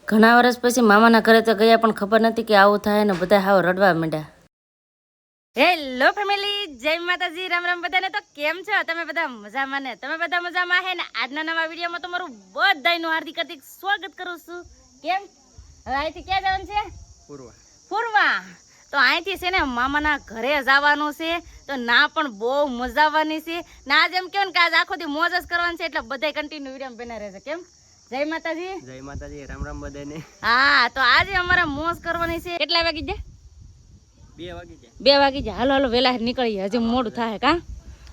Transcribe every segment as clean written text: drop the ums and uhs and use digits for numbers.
ઘણા વર્ષ પછી મામાના ઘરે તો ગયા પણ ખબર નથી કે આવું થાય ને બધા હાવ રડવા માંડ્યા. હેલો ફેમિલી, જય માતાજી, રામ રામ બધાને. તો કેમ છો તમે બધા? મજામાં ને? તમે બધા મજામાં હે ને? આજના નવા વિડીયોમાં તમારું બધાનું હાર્દિક હાર્દિક સ્વાગત કરું છું. કેમ હવે અહીંથી ક્યાં જવાનું છે? પૂર્વા. તો અહીંથી છે ને મામાના ઘરે જવાનું છે. તો ના પણ બહુ મજા આવવાની છે ને. આજ એમ કેવું ને કે આજ આખો દી મોજ જ કરવાની છે, એટલે બધા કન્ટિન્યુ વિડીયો બના રહેશે. કેમ? જય માતાજી. જય માતાજી, રામ રામ બધાને. હા, તો આજે અમારે મોજ કરવાની છે. કેટલા વાગી જાય? 2 વાગી જાય. 2 વાગી જાય. હાલો હાલો વેલા નીકળીએ, હજી મોડું થાય કા.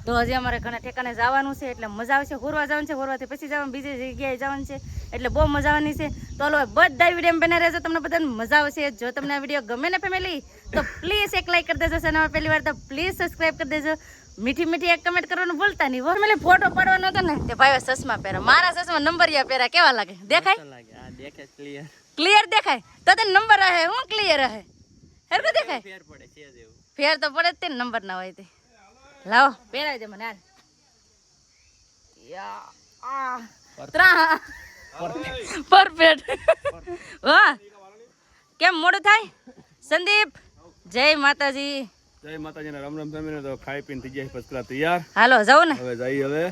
તો હજી અમારે ઘણા ઠેકાણે જવાનું છે, એટલે મજા આવશે. હોરવા જવાનું છે, હોરવાથી પછી જવાનું બીજી જગ્યાએ જવાનું છે, એટલે બહુ મજા આવવાની છે. તો હાલો બધા વિડીયો બના રહેજો, તમને બધાને મજા આવશે. જો તમને આ વિડીયો ગમે ને ફેમિલી, તો પ્લીઝ એક લાઈક કરી દેજો. ચેનલ પહેલી વાર તો પ્લીઝ સબસ્ક્રાઈબ કરી દેજો. મીઠી મીઠી એક કમેન્ટ કરવાનું ભૂલતા નહીં. ફેમિલી ફોટો પાડવાનો હતો ને, તે ભાઈ ચશ્મા પહેરા. મારા ચશ્મા નંબરિયા પહેરા કેવા લાગે? દેખાય? આ દેખે ક્લિયર. ક્લિયર દેખાય? તો તે નંબર રહે, હું ક્લિયર રહે. હેરકો દેખાય? ફેર પડે છે જેવું. ફેર તો પડે જ તે, નંબર ના હોય તે. લાવો પહેરાવી દે મને હાલ. પરફેક્ટ. વાહ, કેમ મોડું થાય? સંદીપ, જય માતાજી. જય માતાજી ને રામ રામ. તમે તો ખાઈ પીને થઈ ગયા પછી તૈયાર. હાલો જાવ ને. હવે જઈએ હવે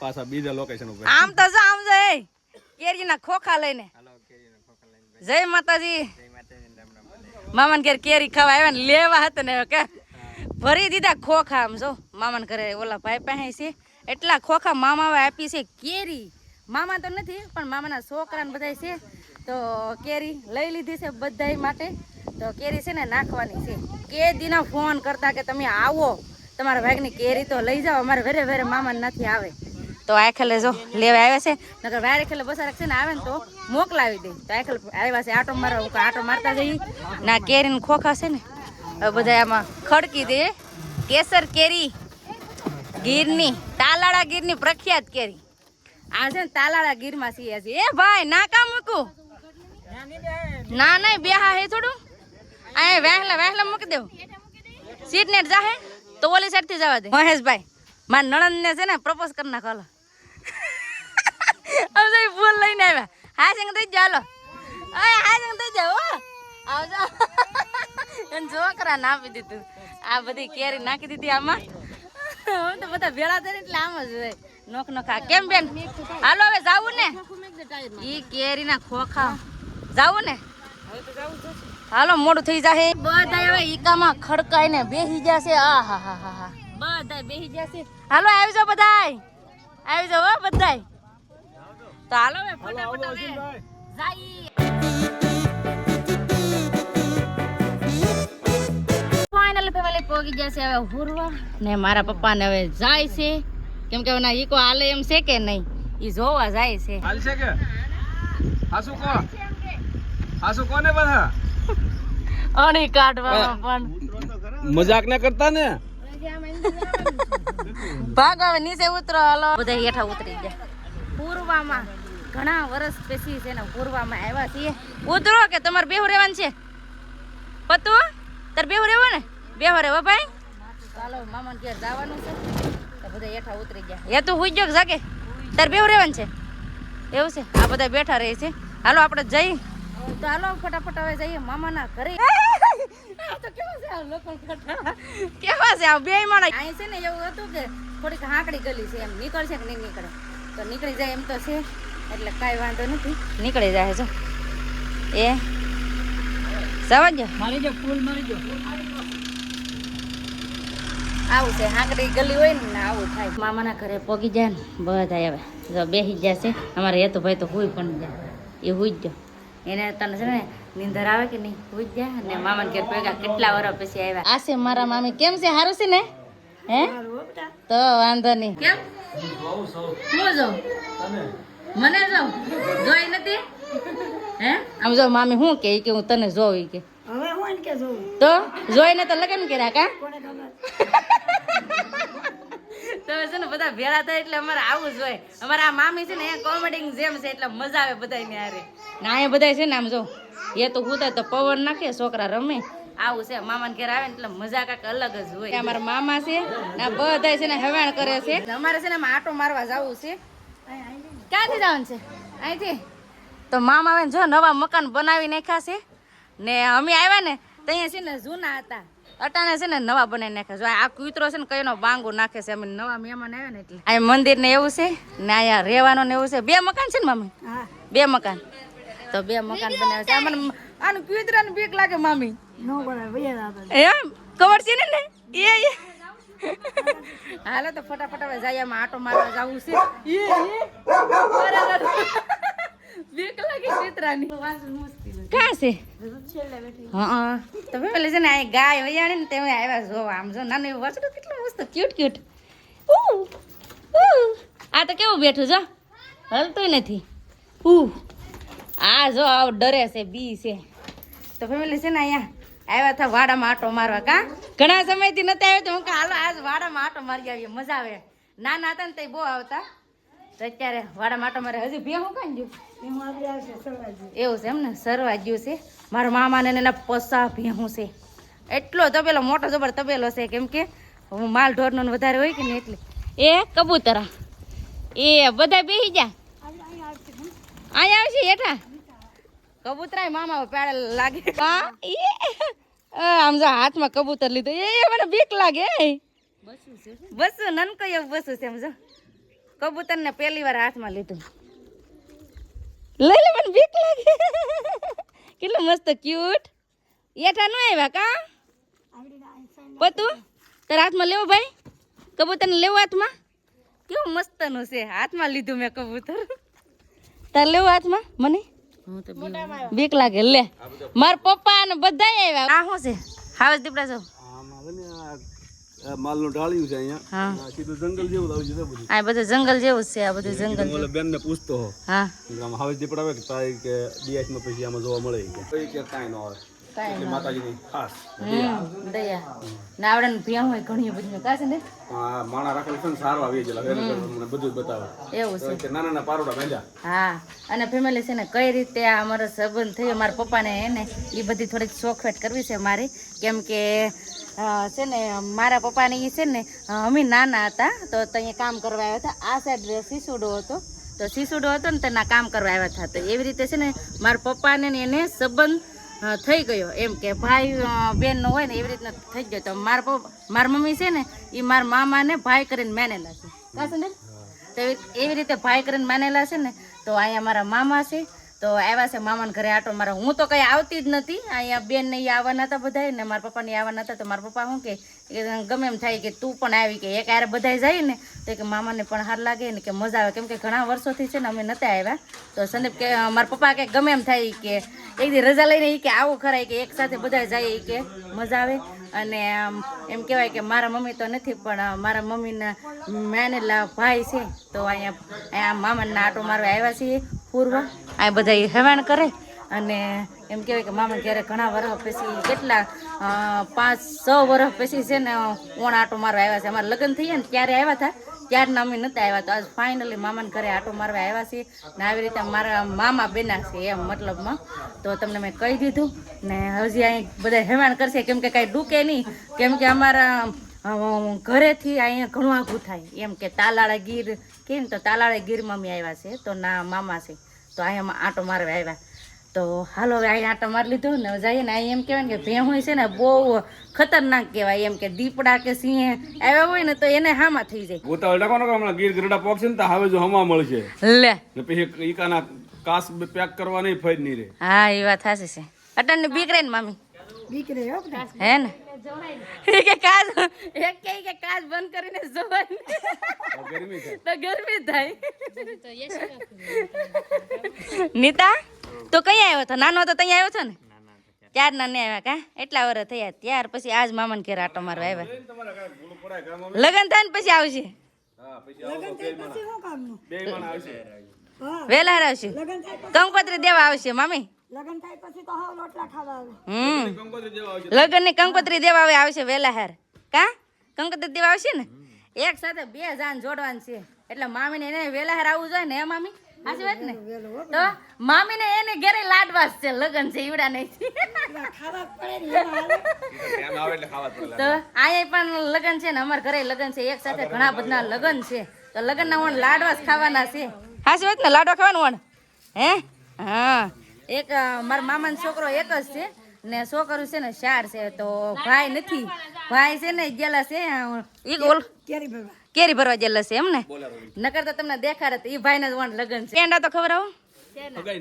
પાછા બીજા લોકેશન ઉપર. આમ તો જો આમ જો કેરીના ખોખા લઈને. જય માતાજી. મામાને ઘેર કેરી ખાવા આવ્યા ને, લેવા હતા ને કે ભરી દીધા ખોખા. આમ જો મામાને ઘરે ઓલા ભાઈ પાસે છે એટલા ખોખા મામાએ આપી છે કેરી. મામા તો નથી પણ મામાના છોકરાને બધા છે, તો કેરી લઈ લીધી છે બધા માટે. તો કેરી છે ને નાખવાની છે. કે દીના ફોન કરતા કે તમે આવો, તમારા ભાગની કેરી તો લઈ જાઓ. અમારે વેરે વેરે મામા નથી આવે, તો આખેલે જો લેવા આવ્યા છે. નકર વારે ખેલે બસારક છે ને આવે ને તો મોકલાવી દે. તો આખેલ આવ્યા છે આટો મારવા. આટો મારતા જઈ ના કેરીને ખોખા છે ને હવે બધા આમાં ખડકી દે. કેસર કેરી ગીરની, તાલાળા ગીરની પ્રખ્યાત કેરી. આ છે ને તાલાળા ગીરમાં છીએ છે. એ ભાઈ ના કામ મૂકું ના નહીં બેહા હે થોડું. આ વહેલા વહેલા મૂકી દેવું. સીટ નેટ જાહે તો ઓલી સાઈડ થી જવા દે. મહેશભાઈ મારા નણંદ ને છે ને પ્રપોઝ કરી નાખો. હાલો હવે ફૂલ લઈને આવ્યા. હા સંગ થઈ જાવ. હાલો હા સંગ થઈ જાવ. આવજો. એને છોકરા ના આપી દીધું. આ બધી કેરી નાખી દીધી આમાં. તો બધા ભેળા થઈને એટલે આમ જ હોય નોખ નોખા. કેમ બેન? હાલો હવે જાવું ને. ઈ કેરી ના ખોખા જાવું ને. હાલો મોડું થઈ જાય. બધા હવે ઈકામાં ખડકાઈને બેસી જશે. આ હા હા હા હા બધા બેસી જશે. હાલો આવી જાઓ બધાય, આવી જાઓ હો બધાય. તો હાલો હવે ફટાફટ હવે જઈએ. ફાઇનલ ફેમિલી પોગી જશે હવે હુરવા ને. મારા પપ્પા ને હવે જાય છે, કેમ કે ના ઈકો હાલે એમ છે કે નહીં ઈ જોવા જાય છે. હાલ છે કે હાસુ કો? હાસુ કોને બધા અણી કાઢવામાં પણ મજાક ના કરતા ને. ભાગ હવે નીચે ઉતરો. હાલો બધા હેઠા ઉતરી ગયા. પૂર્વામાં ઘણા વર્ષ પછી છે ને પૂર્વામાં આવ્યા છીએ. ઉતરો કે તમારે બેહુ રહેવાનું છે? પતુ તાર બેહુ રહેવો ને? બેહુ રહેવો ભાઈ. ચાલો મામાને ઘેર જવાનું છે, તો બધા હેઠા ઉતરી ગયા. એ તું હુઈ ગયો જાગે? તાર બેહુ રહેવાનું છે એવું છે? આ બધા બેઠા રહે છે. હાલો આપણે જઈ. તો હાલો ફટાફટ હવે જઈએ મામાના ઘરે. તો કેવા છે આ લોકો? કેવા છે આ બે માણસ? અહીં છે ને એવું હતું કે થોડીક હાંકડી ગલી છે, એમ નીકળશે કે નહીં નીકળે તો નીકળી જાય એમ તો છે, એટલે કાંઈ વાંધો નથી, નીકળી જાય. જો એ સમજો મારી જો ફૂલ મારી જો આવું છે. હાંકડી ગલી હોય ને આવું થાય. મામાના ઘરે પોગી જાય ને બધા હવે જો બેસી જશે. અમારે હેતુભાઈ તો હુઈ પણ જાય. એ હુઈ જ ગયો. એને તને છે ને નીંદર આવે કે નહીં હુઈ જ જાય. અને મામાને ઘેર ભેગા કેટલા વર્ષ પછી આવ્યા. આ છે મારા મામી. કેમ છે? સારું છે ને? હે તો વાંધો નહીં. કેમ હું જો મને જો જોઈ નથી હે? આમ જો મામી શું કે હું તને જોઉં કે હવે હું કે જોઉં તો જોઈને તો લગન કર્યા કા. તમે છે ને બધા ભેળા થાય એટલે અમારે આવું જ હોય. અમારે આ મામી છે ને એ કોમેડી જેમ છે એટલે મજા આવે બધાને હારે. ના એ બધા છે ને આમ જો એ તો હું તો પવન નાખે છોકરા રમે. આવું છે મામાને ઘેર આવે ને એટલે મજા કાંઈક અલગ જ હોય. અમારા મામા છે ને બધા છે ને હેવાણ કરે છે. અમારે છે ને આટો મારવા જવું છે. ક્યાંથી જવાનું છે? અહીંથી. તો તો મામા આવે ને જો નવા મકાન બનાવી નાખ્યા છે ને અમે આવ્યા ને તો અહીંયા છે ને જૂના હતા અટાણે છે ને નવા બનાવી નાખ્યા જો આ કૂતરો છે ને કઈનો બાંગો નાખે છે અમે નવા મહેમાન આવ્યા ને એટલે અહીંયા મંદિર ને એવું છે ને અહીંયા રહેવાનું ને એવું છે 2 મકાન છે ને મામી 2 મકાન તો 2 મકાન બનાવે છે મને આનું કૂતરાને બીક લાગે મામી એમ ખબર છે ને એ હાલો તો ફટાફટ હવે જાય આમાં આટો મારવા જવું છે બીક લાગે ચિત્રાની ક્યાં છે હા તો પેલે છે ને આ ગાય વૈયાણી ને તેમે આવ્યા જોવા આમ જો નાનું એવું વસડું કેટલું મસ્ત ક્યુટ આ તો કેવું બેઠું જો હલતું નથી આ જો આવ ડરે છે બી છે તો ફેમિલી છે ને અહીંયા આવ્યા હતા વાડામાં આટો મારવા કા ઘણા સમયથી નથી આવ્યો તો હું હાલો આજ વાડામાં આટો મારી આવીએ મજા આવે નાના હતા ને તે બહુ આવતા તો અત્યારે વાડામાં આટો મારે હજી ભે હું કાંઈ ગયું એવું છે એમ ને સરવા ગયું છે મારા મામાને એના પસા ભેહું છે એટલો તબેલો મોટો જબર તબેલો છે કેમ કે માલ ઢોરનો વધારે હોય કે ને એટલે એ કબૂતરા એ બધા બેસી જા અહીંયા આવશે હેઠા કબૂતરા મામા પેડે લાગે આમ જો હાથમાં કબૂતર લીધું એ મને બીક લાગે બસું નનકો એવું બસું છે એમ જો કબૂતર ને પહેલી વાર હાથમાં લીધું લઈ લે મને બીક લાગે કેટલું મસ્ત ક્યુટ એઠા નો આવ્યા કા પતું તારા હાથમાં લેવો ભાઈ કબૂતર ને લેવું હાથમાં કેવું મસ્ત નું છે હાથમાં લીધું મેં કબૂતર તાર લેવું હાથમાં મને બીક લાગે લે માર પપ્પા ને બધા આવ્યા આ શું છે હાવસ દીપડા છો માલ નું ઢાળ્યું છે અહીંયા સીધું જંગલ જેવું આવી જશે બધું આ બધું જંગલ જેવું છે આ બધું જંગલ ઓલે બેન ને પૂછતો હો હા આમ હાવસ દીપડા આવે કે તાઈ કે ડીએચ માં પછી આમાં જોવા મળે કે કાઈ ન આવે એટલે માતાજીની ખાસ દયા ના આવડે ને ભ્યા હોય ઘણી બધી કાશે ને માણા રાખેલ છે ને સારવા આવી ગયેલા મને બધું જ બતાવે એવું છે નાના નાના પારોડા બાંધ્યા હા અને ફેમિલી છે ને કઈ રીતે આ અમારો સંબંધ થયો મારા પપ્પાને એને એ બધી થોડીક શોખવેટ કરવી છે મારી કેમ કે છે ને મારા પપ્પાને એ છે ને અમે નાના હતા તો ત્યાં કામ કરવા આવ્યા હતા આ સાઈડ શીસુડો હતો તો શીસુડો હતો ને તેના કામ કરવા આવ્યા હતા તો એવી રીતે છે ને મારા પપ્પાને ને એને સંબંધ થઈ ગયો એમ કે ભાઈ બેન નો હોય ને એવી રીતના થઈ ગયો તો મારા મમ્મી છે ને એ મારા મામાને ભાઈ કરીને માનેલા છે કાશે ને તો એવી રીતે ભાઈ કરીને માનેલા છે ને તો અહીંયા મારા મામા છે તો આવ્યા છે મામાને ઘરે આટો મારા હું તો કઈ આવતી જ નથી અહીંયા બેન ને એ આવવાના હતા બધા ને મારા પપ્પા ને આવવાના હતા તો મારા પપ્પા શું કે ગમે એમ થાય કે તું પણ આવી કે એક યારે બધા જાય ને તો કે મામાને પણ હાર લાગે ને કે મજા આવે કેમ કે ઘણા વર્ષોથી છે ને અમે નતા આવ્યા તો સંદીપ કે મારા પપ્પા કે ગમે એમ થાય કે એક દી રજા લઈને એ કે આવું ખરાય કે એક સાથે બધા જાય એ કે મજા આવે અને એમ કહેવાય કે મારા મમ્મી તો નથી પણ મારા મમ્મીના મેનેલા ભાઈ છે તો અહીંયા મામાના આટો મારવા આવ્યા છીએ પૂર્વ આ બધા હેવાણ કરે અને એમ કહેવાય કે મામા ક્યારે ઘણા વર્ષ પછી કેટલા 5-6 વર્ષ પછી છે ને ઓણ આટો મારવા આવ્યા છે અમારા લગ્ન થઈ ગયા ને ત્યારે આવ્યા હતા ત્યારના અમે નહોતા આવ્યા તો આજ ફાઇનલી મામાને ઘરે આટો મારવા આવ્યા છીએ ને આવી રીતે મારા મામા બેના છે એમ મતલબમાં તો તમને મેં કહી દીધું ને હજી અહીં બધા હેવાણ કરશે કેમ કે કાંઈ ડૂકે નહીં કેમ કે અમારા ઘરેથી અહીંયા ઘણું આઘું થાય એમ કે તાલાળા ગીર કે ને તો તાલાળા ગીર મમ્મી આવ્યા છે તો ના મામા છે તો અહીંયા આટો મારવા આવ્યા તો હાલો હવે અહીંયા આટો મારી લીધો ને જઈએ ને અહીં એમ કહેવાય કે ભેં હોય છે ને બહુ ખતરનાક કહેવાય એમ કે દીપડા કે સિંહ આવ્યા હોય ને તો એને હામાં થઈ જાય ગોતાવળ નાખવાનો કે હમણાં ગીર ગરડા પોકશે ને તો હવે જો હમા મળશે લે ને પછી ઈકાના કાસ પેક કરવા નહીં ફાઈડ નહીં રે હા એ વાત સાચી છે અટન બીક રે ને મામી બીક રે હે ને કે કાજ એક કે કાજ બંધ કરીને જોવાય ગરમી થાય તો ગરમી થાય નીતા તો કઈ આવ્યો હતો નાનો હતો ત્યાં આવ્યો હતો ને ત્યાર ના નહીં આવ્યા કા એટલા વર્ષ થયા ત્યાર પછી આજ મામાને ઘેર આટો મારવા આવ્યા લગન થાય ને પછી આવશે વેલા આવશે કંકોત્રી દેવા આવશે મામી લગન થાય પછી તો હાવ લોટલા ખાવા આવે લગન ની કંકોત્રી દેવા આવશે વેલા હાર કા કંકોત્રી દેવા આવશે ને એક સાથે 2 જાન જોડવાનું છે એટલે મામી ને એને વેલા હાર આવવું જોઈએ ને હે મામી સાચી વાત ને તો મામી ને એને ઘરે લાડવાસ છે લગન છે ઈવડા નહીં ખાવા પડે તો અહીંયા પણ લગન છે ને અમારા ઘરે લગન છે એક સાથે ઘણા બધા લગન છે તો લગન ના વણ લાડવાસ ખાવાના છે સાચી વાત ને લાડવા ખાવાનું વણ હે હા એક મારા મામાનો છોકરો એક જ છે ને છોકરું છે ને 4 છે તો ભાઈ નથી ભાઈ છે ને ગયેલા છે ઈ ઓલ કેરી ભરવા કેરી ભરવા ગયેલા છે એમ ને નકર તો તમને દેખાડે તો ઈ ભાઈના જ વણ લગન છે પેંડા તો ખબર આવો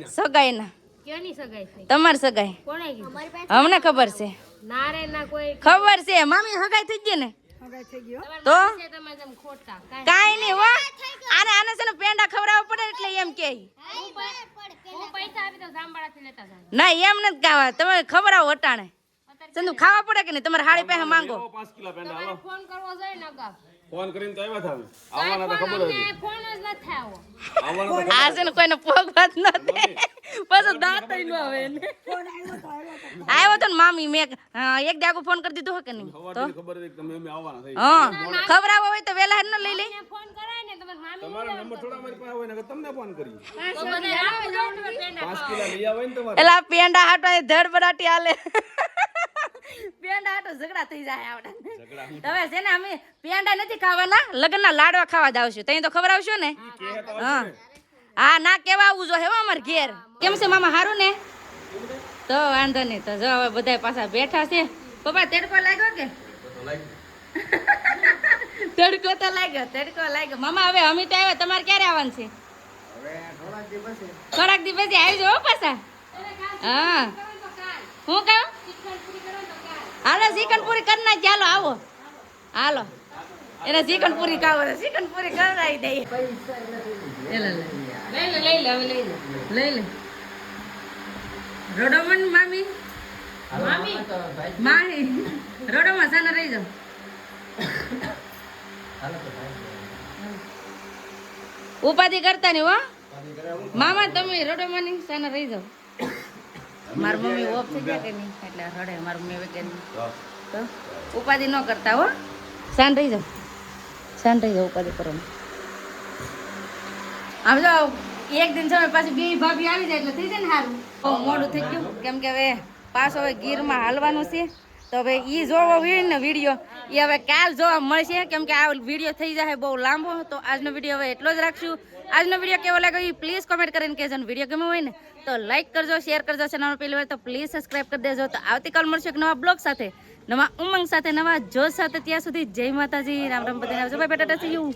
સગાઈના કેની સગાઈ થઈ તમારી સગાઈ કોણે કીધું અમને ખબર છે ના રે ના કોઈ ખબર છે મામી હગાઈ થઈ ગઈ ને હગાઈ થઈ ગયો તો છે તમે જેમ ખોટા કાઈ નહીં હો આને છે ને પેંડા ખવડાવવા પડે એટલે એમ કે હું પૈસા આપી તો જામબાળાથી લેતા જાય ના એમ નથી ખાવા તમે ખવડાવો અટાણે સંધુ ખાવા પડે કે નહીં તમારે હાડી પાસે માંગો 5 કિલો પેંડા હાલો ફોન કરવો જોઈએ ને અગાઉ ફોન કરીને તો આવ્યા હતા આવવાના તો ખબર હતી ફોન જ ન થાવો આવવાના તો આ છે ને કોઈને પોગ વાત નથી પછી દાંત ન આવે ને ફોન આવ્યો તો આવ્યો તો ને મામી મેં એક દાગો ફોન કરી દીધો હે કે નહીં તો ખબર હતી કે તમે અમે આવવાના થઈ હા ખવડાવો હોય તો વેલા ન લઈ લે ફોન કરાય ને તમારી મામી તમારો નંબર થોડા મારી પાસે હોય ને કે તમને ફોન કરી તો બધા આપી જાવ તમે પેંડા 5 કિલો લઈ આવે ને તમારે એલા પેંડા હાટવા ધડ બડાટી હાલે પેંડા હાટો ઝઘડા થઈ જાય આવડા તમે છે ને અમે પેંડા નથી ખાવાના લગ્નના લાડવા ખાવા જ આવશું તઈ તો ખબર આવશો ને હા હા ના કેવા આવું જો હેવા અમાર ઘેર કેમ છે મામા હારું ને તો વાંધો નહીં તો જો હવે બધા પાછા બેઠા છે પપ્પા તડકો લાગ્યો કે તડકો લાગ્યો મામા હવે અમે તો આવ્યા તમારે ક્યારે આવવાનું છે થોડાક દી પછી આવી જાઓ પાછા હા હું કહું હાલો ચિકન પૂરી કરી નાખ ચાલો આવો હાલો એને ચિકન પૂરી ખાવો ચિકન પૂરી કરાવી દઈએ લઈ લે રોડોમન મામી મામી રોડોમાં સાને રહી જાઓ ઉપાધિ કરતા નહીં હો મામા તમે રોડોમાંની સાને રહી જાઓ મારી મમ્મી ઓફ થઈ ગયા કે નહીં એટલે રડે મારી મમ્મી વગેરે તો ઉપાધિ ન કરતા હો શાંત રહી જાઓ ઉપાધિ કરો આમ જાઓ એક દિન સમય પાછી બે ભાભી આવી જાય એટલે થઈ જાય ને સારું બહુ મોડું થઈ ગયું કેમ કે હવે પાછો હવે ગીરમાં હાલવાનું છે તો હવે એ જોવો ને વિડીયો એ હવે કાલ જોવા મળશે કેમ કે આ વિડીયો થઈ જાય બહુ લાંબો તો આજનો વિડીયો હવે એટલો જ રાખશું આજનો વિડીયો કેવો લાગ્યો એ પ્લીઝ કોમેન્ટ કરીને કહેજો વિડીયો ગમ્યો હોય ને તો લાઈક કરજો શેર કરજો ચેનલ પહેલી વાર તો પ્લીઝ સબસ્ક્રાઇબ કરી દેજો તો આવતીકાલ મળશે એક નવા બ્લોગ સાથે નવા ઉમંગ સાથે નવા જોશ સાથે ત્યાં સુધી જય માતાજી રામ રામ બધાને આવજો બાય બેટા સી યુ